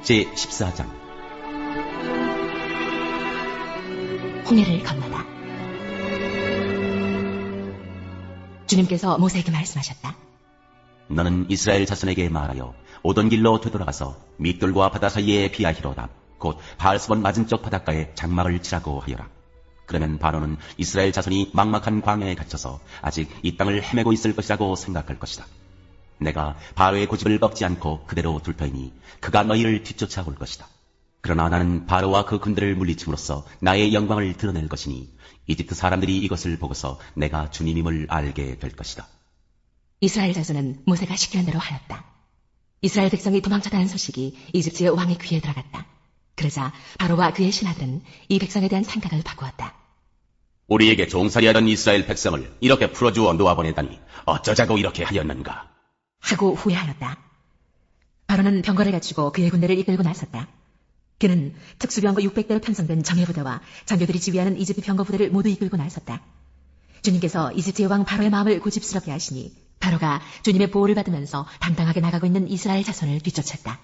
제14장. 홍해를 건너다. 주님께서 모세에게 말씀하셨다. 너는 이스라엘 자손에게 말하여 오던 길로 되돌아가서 밋돌과 바다 사이에 비아히로다 곧 바알스본 맞은쪽 바닷가에 장막을 치라고 하여라. 그러면 바로는 이스라엘 자손이 막막한 광야에 갇혀서 아직 이 땅을 헤매고 있을 것이라고 생각할 것이다. 내가 바로의 고집을 꺾지 않고 그대로 둘 터이니 그가 너희를 뒤쫓아올 것이다. 그러나 나는 바로와 그 군대를 물리침으로써 나의 영광을 드러낼 것이니 이집트 사람들이 이것을 보고서 내가 주님임을 알게 될 것이다. 이스라엘 자손은 모세가 시키는 대로 하였다. 이스라엘 백성이 도망쳤다는 소식이 이집트의 왕의 귀에 들어갔다. 그러자 바로와 그의 신하들은 이 백성에 대한 생각을 바꾸었다. 우리에게 종살이하던 이스라엘 백성을 이렇게 풀어주어 놓아보내다니 어쩌자고 이렇게 하였는가 하고 후회하였다. 바로는 병거를 갖추고 그의 군대를 이끌고 나섰다. 그는 특수병거 600대로 편성된 정예부대와 장교들이 지휘하는 이집트 병거부대를 모두 이끌고 나섰다. 주님께서 이집트의 왕 바로의 마음을 고집스럽게 하시니 바로가 주님의 보호를 받으면서 당당하게 나가고 있는 이스라엘 자손을 뒤쫓았다.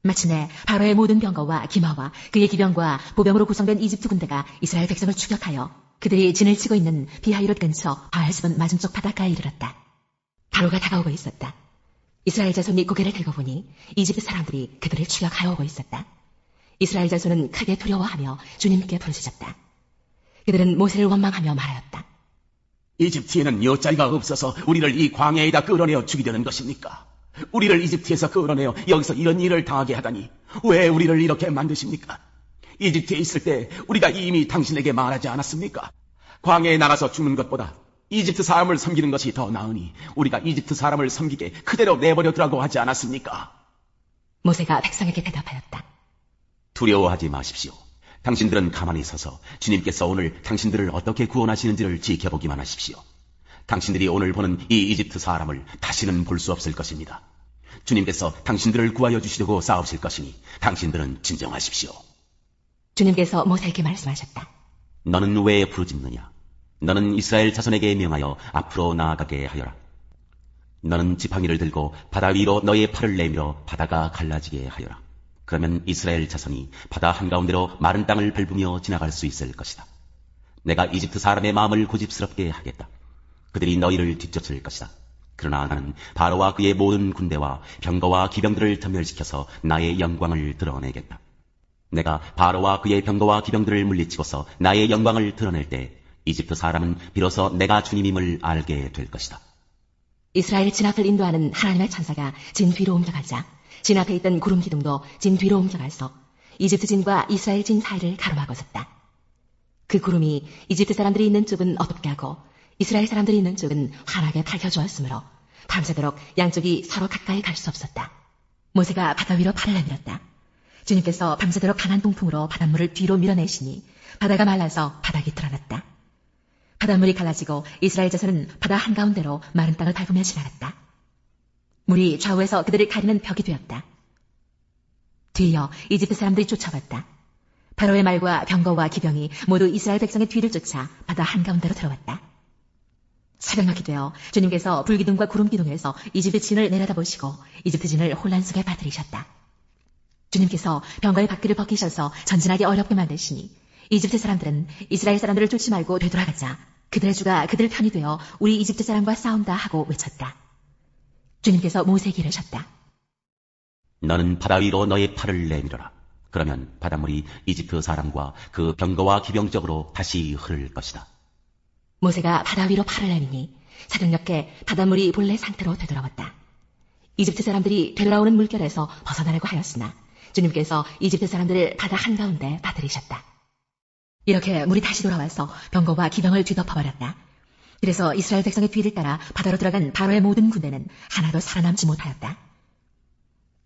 마침내 바로의 모든 병거와 기마와 그의 기병과 보병으로 구성된 이집트 군대가 이스라엘 백성을 추격하여 그들이 진을 치고 있는 비하이롯 근처 바알스본 맞은쪽 바닷가에 이르렀다. 바로가 다가오고 있었다. 이스라엘 자손이 고개를 들고 보니 이집트 사람들이 그들을 추격하여 오고 있었다. 이스라엘 자손은 크게 두려워하며 주님께 부르짖었다. 그들은 모세를 원망하며 말하였다. 이집트에는 여자리가 없어서 우리를 이 광야에다 끌어내어 죽이려는 것입니까? 우리를 이집트에서 끌어내어 여기서 이런 일을 당하게 하다니 왜 우리를 이렇게 만드십니까? 이집트에 있을 때 우리가 이미 당신에게 말하지 않았습니까? 광야에 나가서 죽는 것보다 이집트 사람을 섬기는 것이 더 나으니 우리가 이집트 사람을 섬기게 그대로 내버려 두라고 하지 않았습니까? 모세가 백성에게 대답하였다. 두려워하지 마십시오. 당신들은 가만히 서서 주님께서 오늘 당신들을 어떻게 구원하시는지를 지켜보기만 하십시오. 당신들이 오늘 보는 이 이집트 사람을 다시는 볼 수 없을 것입니다. 주님께서 당신들을 구하여 주시려고 싸우실 것이니 당신들은 진정하십시오. 주님께서 모세에게 말씀하셨다. 너는 왜 부르짖느냐? 너는 이스라엘 자손에게 명하여 앞으로 나아가게 하여라. 너는 지팡이를 들고 바다 위로 너의 팔을 내밀어 바다가 갈라지게 하여라. 그러면 이스라엘 자손이 바다 한가운데로 마른 땅을 밟으며 지나갈 수 있을 것이다. 내가 이집트 사람의 마음을 고집스럽게 하겠다. 그들이 너희를 뒤쫓을 것이다. 그러나 나는 바로와 그의 모든 군대와 병거와 기병들을 전멸시켜서 나의 영광을 드러내겠다. 내가 바로와 그의 병거와 기병들을 물리치고서 나의 영광을 드러낼 때 이집트 사람은 비로소 내가 주님임을 알게 될 것이다. 이스라엘 진 앞을 인도하는 하나님의 천사가 진 뒤로 옮겨가자 진 앞에 있던 구름 기둥도 진 뒤로 옮겨가서 이집트 진과 이스라엘 진 사이를 가로막아 섰다. 그 구름이 이집트 사람들이 있는 쪽은 어둡게 하고 이스라엘 사람들이 있는 쪽은 환하게 밝혀주었으므로 밤새도록 양쪽이 서로 가까이 갈 수 없었다. 모세가 바다 위로 팔을 내밀었다. 주님께서 밤새도록 강한 동풍으로 바닷물을 뒤로 밀어내시니 바다가 말라서 바닥이 드러났다. 바닷물이 갈라지고 이스라엘 자손은 바다 한가운데로 마른 땅을 밟으며 지나갔다. 물이 좌우에서 그들을 가리는 벽이 되었다. 뒤이어 이집트 사람들이 쫓아왔다. 바로의 말과 병거와 기병이 모두 이스라엘 백성의 뒤를 쫓아 바다 한가운데로 들어왔다. 새벽녘이 되어 주님께서 불기둥과 구름기둥에서 이집트 진을 내려다보시고 이집트 진을 혼란 속에 빠뜨리셨다. 주님께서 병거의 바퀴를 벗기셔서 전진하기 어렵게 만드시니 이집트 사람들은 이스라엘 사람들을 쫓지 말고 되돌아가자 그들의 주가 그들 편이 되어 우리 이집트 사람과 싸운다 하고 외쳤다. 주님께서 모세에게 이르셨다. 너는 바다 위로 너의 팔을 내밀어라. 그러면 바닷물이 이집트 사람과 그 병거와 기병 쪽으로 다시 흐를 것이다. 모세가 바다 위로 팔을 내미니 새벽녘에 바닷물이 본래 상태로 되돌아왔다. 이집트 사람들이 되돌아오는 물결에서 벗어나려고 하였으나 주님께서 이집트 사람들을 바다 한가운데 빠뜨리셨다. 이렇게 물이 다시 돌아와서 병거와 기병을 뒤덮어버렸다. 그래서 이스라엘 백성의 뒤를 따라 바다로 들어간 바로의 모든 군대는 하나도 살아남지 못하였다.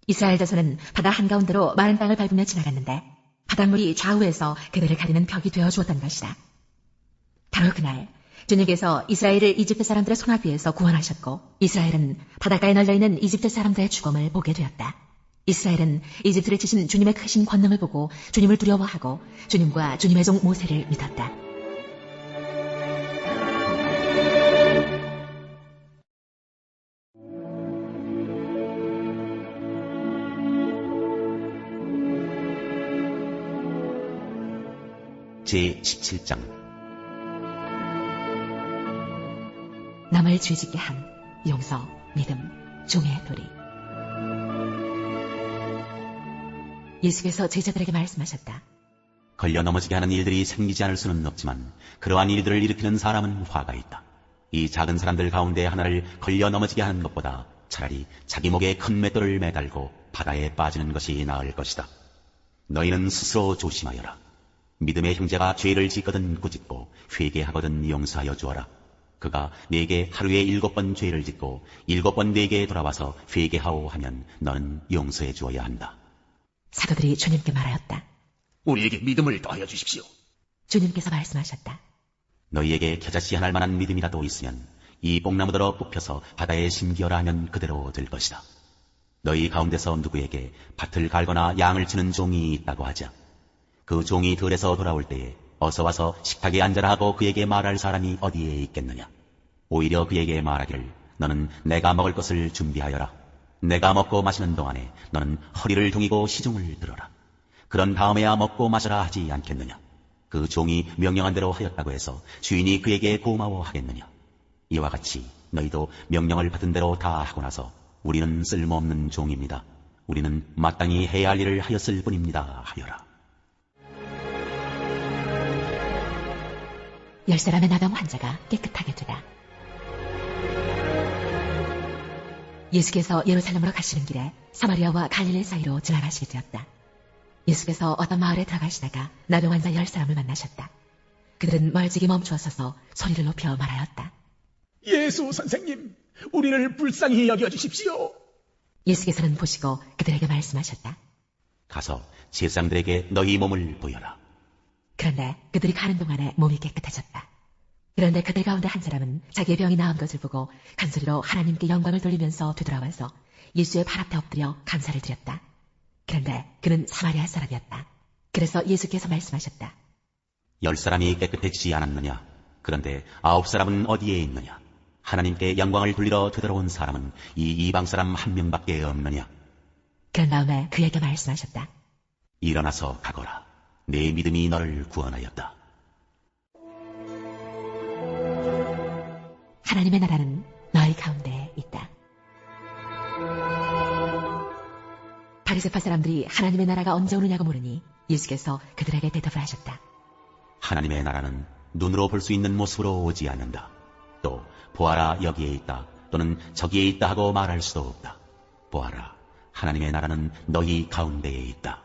이스라엘 자손은 바다 한가운데로 마른 땅을 밟으며 지나갔는데 바닷물이 좌우에서 그들을 가리는 벽이 되어주었던 것이다. 바로 그날 주님께서 이스라엘을 이집트 사람들의 손아귀에서 구원하셨고 이스라엘은 바닷가에 널려있는 이집트 사람들의 죽음을 보게 되었다. 이스라엘은 이집트를 치신 주님의 크신 권능을 보고 주님을 두려워하고 주님과 주님의 종 모세를 믿었다. 제17장. 남을 죄짓게 한 용서, 믿음, 종의 도리. 예수께서 제자들에게 말씀하셨다. 걸려 넘어지게 하는 일들이 생기지 않을 수는 없지만 그러한 일들을 일으키는 사람은 화가 있다. 이 작은 사람들 가운데 하나를 걸려 넘어지게 하는 것보다 차라리 자기 목에 큰 맷돌을 매달고 바다에 빠지는 것이 나을 것이다. 너희는 스스로 조심하여라. 믿음의 형제가 죄를 짓거든 꾸짖고 회개하거든 용서하여 주어라. 그가 네게 하루에 7번 죄를 짓고 7번 네게 돌아와서 회개하오 하면 너는 용서해 주어야 한다. 사도들이 주님께 말하였다. 우리에게 믿음을 더하여 주십시오. 주님께서 말씀하셨다. 너희에게 겨자씨 하나 만한 믿음이라도 있으면 이 뽕나무더러 뽑혀서 바다에 심기어라 하면 그대로 될 것이다. 너희 가운데서 누구에게 밭을 갈거나 양을 치는 종이 있다고 하자. 그 종이 들에서 돌아올 때에 어서 와서 식탁에 앉아라 하고 그에게 말할 사람이 어디에 있겠느냐. 오히려 그에게 말하기를 너는 내가 먹을 것을 준비하여라. 내가 먹고 마시는 동안에 너는 허리를 동이고 시중을 들어라. 그런 다음에야 먹고 마셔라 하지 않겠느냐. 그 종이 명령한 대로 하였다고 해서 주인이 그에게 고마워하겠느냐. 이와 같이 너희도 명령을 받은 대로 다 하고 나서 우리는 쓸모없는 종입니다. 우리는 마땅히 해야 할 일을 하였을 뿐입니다 하여라. 10사람의 나병 환자가 깨끗하게 되다. 예수께서 예루살렘으로 가시는 길에 사마리아와 갈릴리 사이로 지나가시게 되었다. 예수께서 어떤 마을에 들어가시다가 나병 환자 10사람을 만나셨다. 그들은 멀찍이 멈추어 서서 소리를 높여 말하였다. 예수 선생님, 우리를 불쌍히 여겨주십시오. 예수께서는 보시고 그들에게 말씀하셨다. 가서 제사장들에게 너희 몸을 보여라. 그런데 그들이 가는 동안에 몸이 깨끗해졌다. 그런데 그들 가운데 한 사람은 자기의 병이 나은 것을 보고 간소리로 하나님께 영광을 돌리면서 되돌아와서 예수의 발 앞에 엎드려 감사를 드렸다. 그런데 그는 사마리아 사람이었다. 그래서 예수께서 말씀하셨다. 10사람이 깨끗해지지 않았느냐? 그런데 9사람은 어디에 있느냐? 하나님께 영광을 돌리러 되돌아온 사람은 이 이방 사람 한 명밖에 없느냐? 그런 다음에 그에게 말씀하셨다. 일어나서 가거라. 내 믿음이 너를 구원하였다. 하나님의 나라는 너희 가운데 있다. 바리새파 사람들이 하나님의 나라가 언제 오느냐고 물으니 예수께서 그들에게 대답을 하셨다. 하나님의 나라는 눈으로 볼 수 있는 모습으로 오지 않는다. 또 보아라 여기에 있다 또는 저기에 있다 하고 말할 수도 없다. 보아라 하나님의 나라는 너희 가운데에 있다.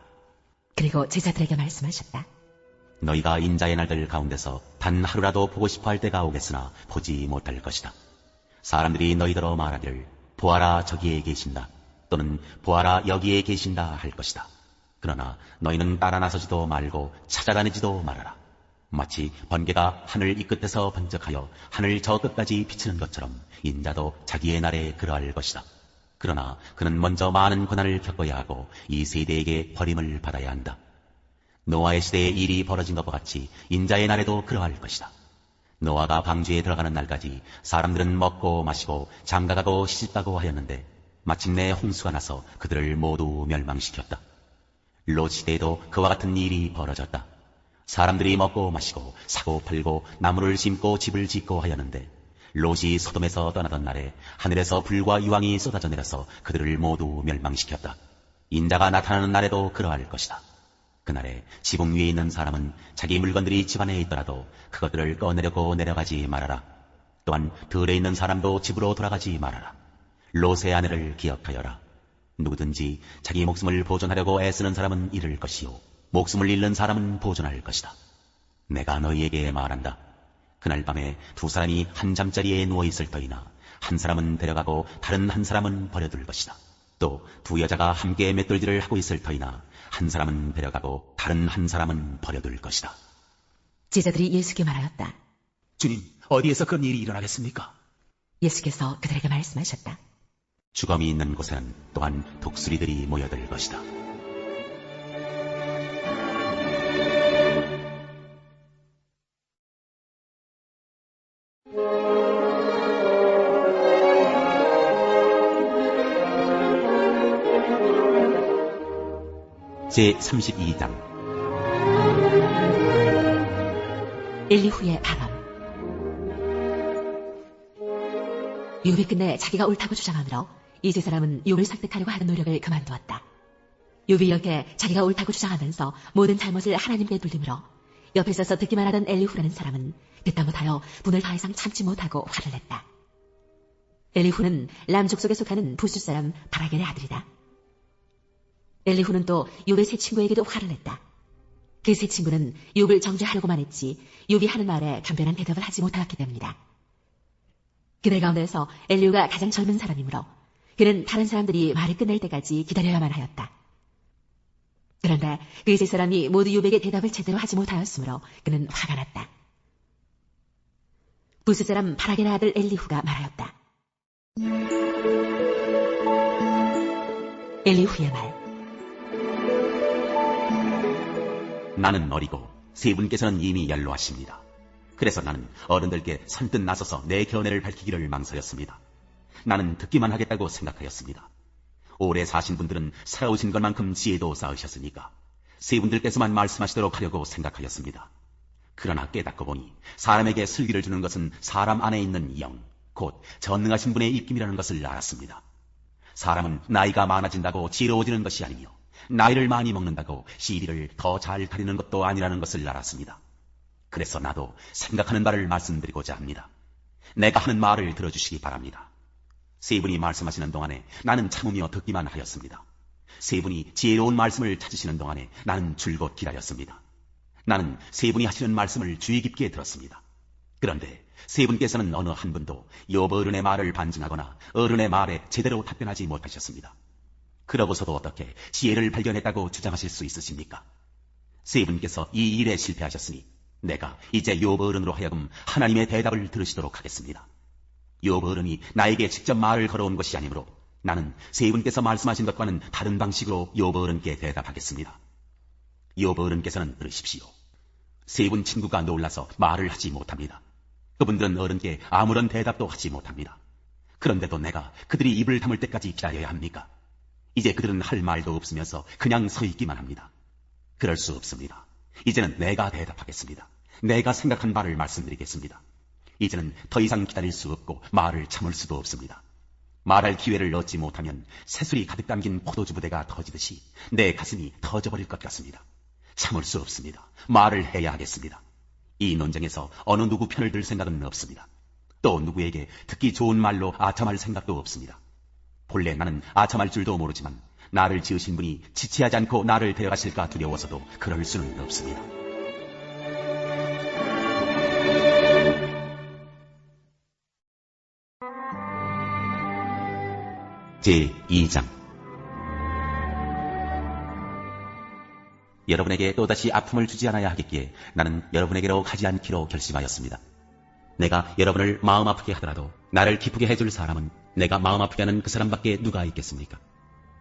그리고 제자들에게 말씀하셨다. 너희가 인자의 날들 가운데서 단 하루라도 보고 싶어 할 때가 오겠으나 보지 못할 것이다. 사람들이 너희더러 말하기를 보아라 저기에 계신다 또는 보아라 여기에 계신다 할 것이다. 그러나 너희는 따라 나서지도 말고 찾아다니지도 말아라. 마치 번개가 하늘 이 끝에서 번쩍하여 하늘 저 끝까지 비치는 것처럼 인자도 자기의 날에 그러할 것이다. 그러나 그는 먼저 많은 고난을 겪어야 하고 이 세대에게 버림을 받아야 한다. 노아의 시대에 일이 벌어진 것과 같이 인자의 날에도 그러할 것이다. 노아가 방주에 들어가는 날까지 사람들은 먹고 마시고 장가가고 시집가고 하였는데 마침내 홍수가 나서 그들을 모두 멸망시켰다. 롯 시대에도 그와 같은 일이 벌어졌다. 사람들이 먹고 마시고 사고 팔고 나무를 심고 집을 짓고 하였는데 롯이 소돔에서 떠나던 날에 하늘에서 불과 유황이 쏟아져 내려서 그들을 모두 멸망시켰다. 인자가 나타나는 날에도 그러할 것이다. 그날에 지붕 위에 있는 사람은 자기 물건들이 집안에 있더라도 그것들을 꺼내려고 내려가지 말아라. 또한 들에 있는 사람도 집으로 돌아가지 말아라. 롯의 아내를 기억하여라. 누구든지 자기 목숨을 보존하려고 애쓰는 사람은 잃을 것이요 목숨을 잃는 사람은 보존할 것이다. 내가 너희에게 말한다. 그날 밤에 두 사람이 한 잠자리에 누워있을 터이나 한 사람은 데려가고 다른 한 사람은 버려둘 것이다. 또 두 여자가 함께 맷돌질을 하고 있을 터이나 한 사람은 데려가고 다른 한 사람은 버려둘 것이다. 제자들이 예수께 말하였다. 주님, 어디에서 그런 일이 일어나겠습니까? 예수께서 그들에게 말씀하셨다. 주검이 있는 곳에는 또한 독수리들이 모여들 것이다. 제32장. 엘리후의 발언. 욥이 끝내 자기가 옳다고 주장하므로 이 세 사람은 욥을 설득하려고 하는 노력을 그만두었다. 욥이 이렇게 자기가 옳다고 주장하면서 모든 잘못을 하나님께 돌리므로 옆에 서서 듣기만 하던 엘리후라는 사람은 듣다 못하여 분을 더 이상 참지 못하고 화를 냈다. 엘리후는 람 족속에 속하는 부수 사람 바라겔의 아들이다. 엘리후는 또 욥의 세 친구에게도 화를 냈다. 그 세 친구는 욥을 정죄하려고만 했지 욥이 하는 말에 간변한 대답을 하지 못하였기 때문이다. 그들 가운데서 엘리후가 가장 젊은 사람이므로 그는 다른 사람들이 말을 끝낼 때까지 기다려야만 하였다. 그런데 그 세 사람이 모두 욥에게 대답을 제대로 하지 못하였으므로 그는 화가 났다. 부스 사람 바라겔의 아들 엘리후가 말하였다. 엘리후의 말. 나는 어리고 세 분께서는 이미 연로하십니다. 그래서 나는 어른들께 선뜻 나서서 내 견해를 밝히기를 망설였습니다. 나는 듣기만 하겠다고 생각하였습니다. 오래 사신 분들은 살아오신 것만큼 지혜도 쌓으셨으니까 세 분들께서만 말씀하시도록 하려고 생각하였습니다. 그러나 깨닫고 보니 사람에게 슬기를 주는 것은 사람 안에 있는 영, 곧 전능하신 분의 입김이라는 것을 알았습니다. 사람은 나이가 많아진다고 지혜로워지는 것이 아니며 나이를 많이 먹는다고 시비를 더 잘 가리는 것도 아니라는 것을 알았습니다. 그래서 나도 생각하는 바를 말씀드리고자 합니다. 내가 하는 말을 들어주시기 바랍니다. 세 분이 말씀하시는 동안에 나는 참으며 듣기만 하였습니다. 세 분이 지혜로운 말씀을 찾으시는 동안에 나는 줄곧 기다렸습니다. 나는 세 분이 하시는 말씀을 주의 깊게 들었습니다. 그런데 세 분께서는 어느 한 분도 욥 어른의 말을 반증하거나 어른의 말에 제대로 답변하지 못하셨습니다. 그러고서도 어떻게 지혜를 발견했다고 주장하실 수 있으십니까? 세 분께서 이 일에 실패하셨으니 내가 이제 욥 어른으로 하여금 하나님의 대답을 들으시도록 하겠습니다. 욥 어른이 나에게 직접 말을 걸어온 것이 아니므로 나는 세 분께서 말씀하신 것과는 다른 방식으로 욥 어른께 대답하겠습니다. 욥 어른께서는 들으십시오. 세 분 친구가 놀라서 말을 하지 못합니다. 그분들은 어른께 아무런 대답도 하지 못합니다. 그런데도 내가 그들이 입을 다물 때까지 기다려야 합니까? 이제 그들은 할 말도 없으면서 그냥 서 있기만 합니다. 그럴 수 없습니다. 이제는 내가 대답하겠습니다. 내가 생각한 바를 말씀드리겠습니다. 이제는 더 이상 기다릴 수 없고 말을 참을 수도 없습니다. 말할 기회를 얻지 못하면 새술이 가득 담긴 포도주 부대가 터지듯이 내 가슴이 터져버릴 것 같습니다. 참을 수 없습니다. 말을 해야 하겠습니다. 이 논쟁에서 어느 누구 편을 들 생각은 없습니다. 또 누구에게 듣기 좋은 말로 아첨할 생각도 없습니다. 본래 나는 아첨할 줄도 모르지만 나를 지으신 분이 지체하지 않고 나를 데려가실까 두려워서도 그럴 수는 없습니다. 제2장. 여러분에게 또다시 아픔을 주지 않아야 하겠기에 나는 여러분에게로 가지 않기로 결심하였습니다. 내가 여러분을 마음 아프게 하더라도 나를 기쁘게 해줄 사람은 내가 마음 아프게 하는 그 사람밖에 누가 있겠습니까?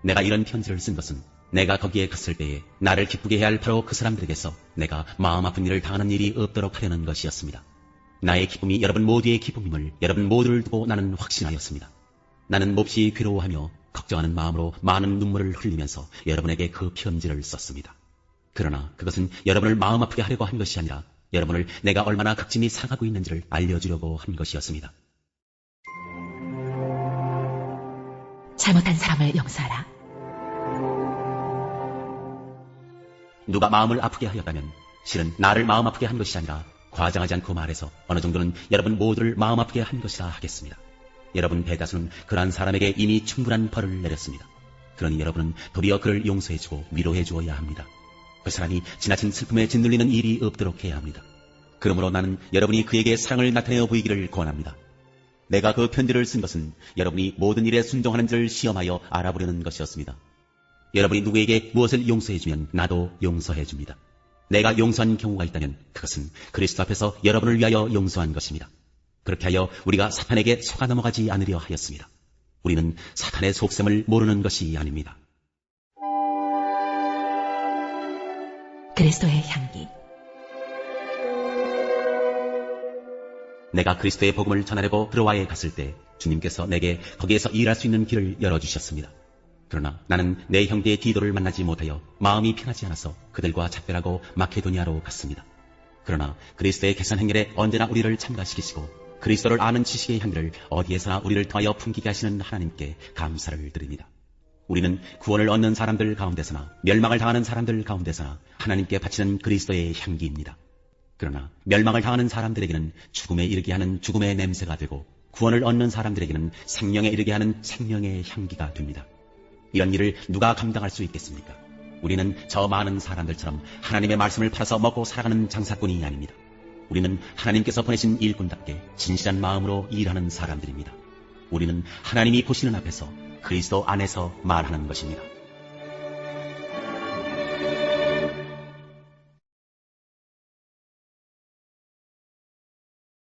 내가 이런 편지를 쓴 것은 내가 거기에 갔을 때에 나를 기쁘게 해야 할 바로 그 사람들에게서 내가 마음 아픈 일을 당하는 일이 없도록 하려는 것이었습니다. 나의 기쁨이 여러분 모두의 기쁨임을 여러분 모두를 두고 나는 확신하였습니다. 나는 몹시 괴로워하며 걱정하는 마음으로 많은 눈물을 흘리면서 여러분에게 그 편지를 썼습니다. 그러나 그것은 여러분을 마음 아프게 하려고 한 것이 아니라 여러분을 내가 얼마나 극진히 사랑하고 있는지를 알려주려고 한 것이었습니다. 잘못한 사람을 용서하라. 누가 마음을 아프게 하였다면 실은 나를 마음 아프게 한 것이 아니라 과장하지 않고 말해서 어느 정도는 여러분 모두를 마음 아프게 한 것이라 하겠습니다. 여러분 대다수는 그러한 사람에게 이미 충분한 벌을 내렸습니다. 그러니 여러분은 도리어 그를 용서해주고 위로해 주어야 합니다. 그 사람이 지나친 슬픔에 짓눌리는 일이 없도록 해야 합니다. 그러므로 나는 여러분이 그에게 사랑을 나타내어 보이기를 권합니다. 내가 그 편지를 쓴 것은 여러분이 모든 일에 순종하는지를 시험하여 알아보려는 것이었습니다. 여러분이 누구에게 무엇을 용서해주면 나도 용서해줍니다. 내가 용서한 경우가 있다면 그것은 그리스도 앞에서 여러분을 위하여 용서한 것입니다. 그렇게 하여 우리가 사탄에게 속아 넘어가지 않으려 하였습니다. 우리는 사탄의 속셈을 모르는 것이 아닙니다. 그리스도의 향기. 내가 그리스도의 복음을 전하려고 드로아에 갔을 때 주님께서 내게 거기에서 일할 수 있는 길을 열어주셨습니다. 그러나 나는 내 형제 디도를 만나지 못하여 마음이 편하지 않아서 그들과 작별하고 마케도니아로 갔습니다. 그러나 그리스도의 개선 행렬에 언제나 우리를 참가시키시고 그리스도를 아는 지식의 향기를 어디에서나 우리를 통하여 풍기게 하시는 하나님께 감사를 드립니다. 우리는 구원을 얻는 사람들 가운데서나 멸망을 당하는 사람들 가운데서나 하나님께 바치는 그리스도의 향기입니다. 그러나 멸망을 당하는 사람들에게는 죽음에 이르게 하는 죽음의 냄새가 되고 구원을 얻는 사람들에게는 생명에 이르게 하는 생명의 향기가 됩니다. 이런 일을 누가 감당할 수 있겠습니까? 우리는 저 많은 사람들처럼 하나님의 말씀을 팔아서 먹고 살아가는 장사꾼이 아닙니다. 우리는 하나님께서 보내신 일꾼답게 진실한 마음으로 일하는 사람들입니다. 우리는 하나님이 보시는 앞에서 그리스도 안에서 말하는 것입니다.